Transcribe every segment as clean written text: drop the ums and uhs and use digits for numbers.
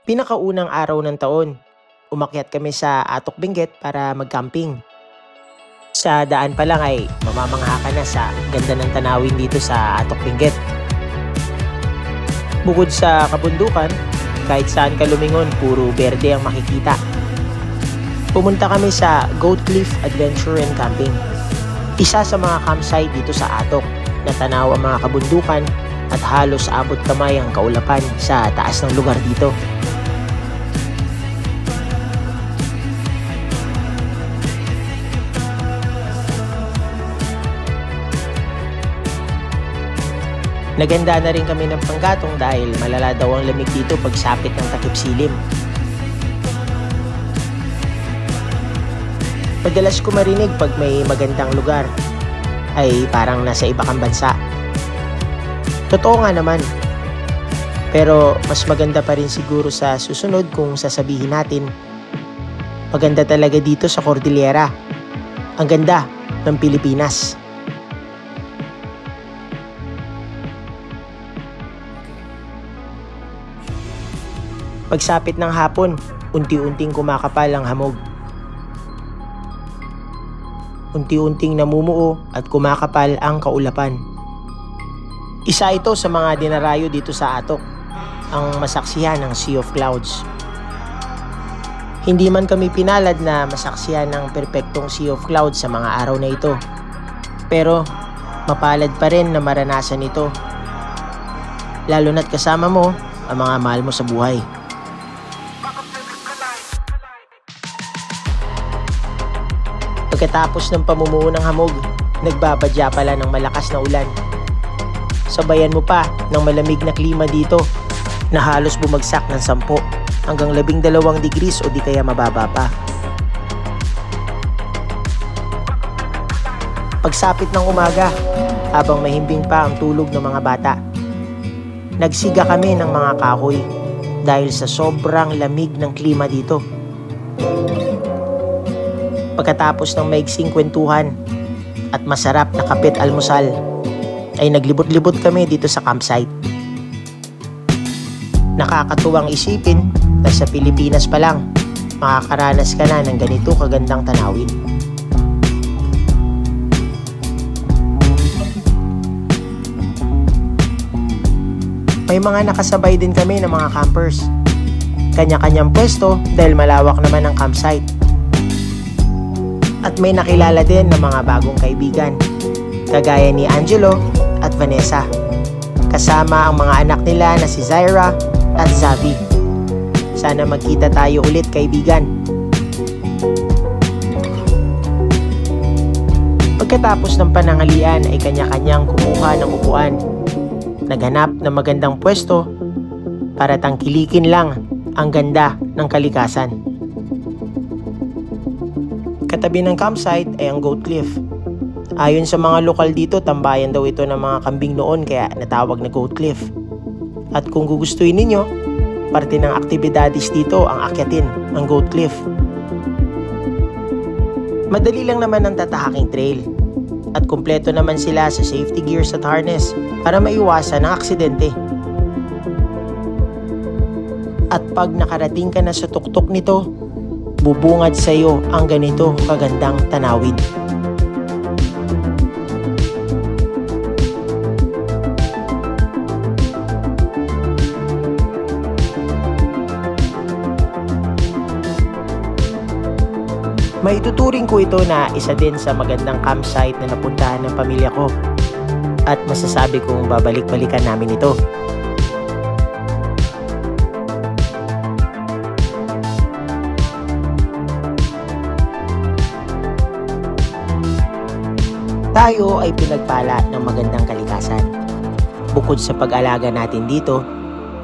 Pinakaunang araw ng taon, umakyat kami sa Atok Benguet para mag-camping. Sa daan pa lang ay mamamangha ka na sa ganda ng tanawin dito sa Atok Benguet. Bukod sa kabundukan, kahit saan ka lumingon, puro berde ang makikita. Pumunta kami sa Goat Cliff Adventure and Camping. Isa sa mga campsite dito sa Atok, natanaw ang mga kabundukan at halos abot kamay ang kaulapan sa taas ng lugar dito. Naganda na rin kami ng panggatong dahil malala daw ang lamig dito pag sapit ng takip silim. Madalas ko marinig pag may magandang lugar ay parang nasa iba kang bansa. Totoo nga naman. Pero mas maganda pa rin siguro sa susunod kung sasabihin natin, maganda talaga dito sa Cordillera. Ang ganda ng Pilipinas. Pagsapit ng hapon, unti-unting kumakapal ang hamog. Unti-unting namumuo at kumakapal ang kaulapan. Isa ito sa mga dinarayo dito sa Atok, ang masaksihan ng Sea of Clouds. Hindi man kami pinalad na masaksihan ng perpektong Sea of Clouds sa mga araw na ito. Pero mapalad pa rin na maranasan ito. Lalo na't kasama mo ang mga mahal mo sa buhay. Pagkatapos ng pamumuo ng hamog, nagbabadya pala ng malakas na ulan. Sabayan mo pa ng malamig na klima dito na halos bumagsak ng 10 hanggang 12 degrees o di kaya mababa pa. Pagsapit ng umaga, habang mahimbing pa ang tulog ng mga bata, nagsiga kami ng mga kahoy dahil sa sobrang lamig ng klima dito. Pagkatapos ng maigsing kwentuhan at masarap na kapit almusal, ay naglibot-libot kami dito sa campsite. Nakakatuwang isipin na sa Pilipinas pa lang, makakaranas ka na ng ganito kagandang tanawin. May mga nakasabay din kami ng mga campers. Kanya-kanyang pwesto dahil malawak naman ang campsite. At may nakilala din ng mga bagong kaibigan, kagaya ni Angelo at Vanessa. Kasama ang mga anak nila na si Zaira at Zavi. Sana magkita tayo ulit, kaibigan. Pagkatapos ng panangalian ay kanya-kanyang kumuha ng upuan. Naghanap ng magandang pwesto para tangkilikin lang ang ganda ng kalikasan. Katabi ng campsite ay ang Goat Cliff. Ayon sa mga lokal dito, tambayan daw ito ng mga kambing noon kaya natawag na Goat Cliff. At kung gugustuhin ninyo, parte ng aktibidades dito ang akyatin ang Goat Cliff. Madali lang naman ang tatahaking trail at kumpleto naman sila sa safety gears at harness para maiwasan ang aksidente. At pag nakarating ka na sa tuktok nito, bubungad sa iyo ang ganito kagandang tanawin. Maituturing ko ito na isa din sa magandang campsite na napuntahan ng pamilya ko at masasabi kong babalik-balikan namin ito. Tayo ay pinagpala ng magandang kalikasan. Bukod sa pag-alaga natin dito,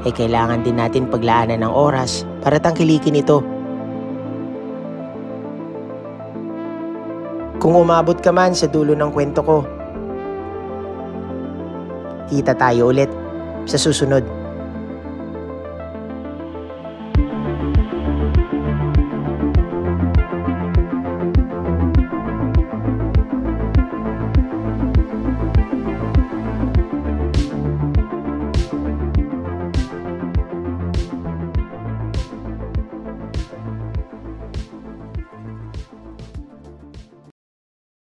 ay kailangan din natin paglaanan ng oras para tangkilikin ito. Kung umabot ka man sa dulo ng kwento ko, kita tayo ulit sa susunod.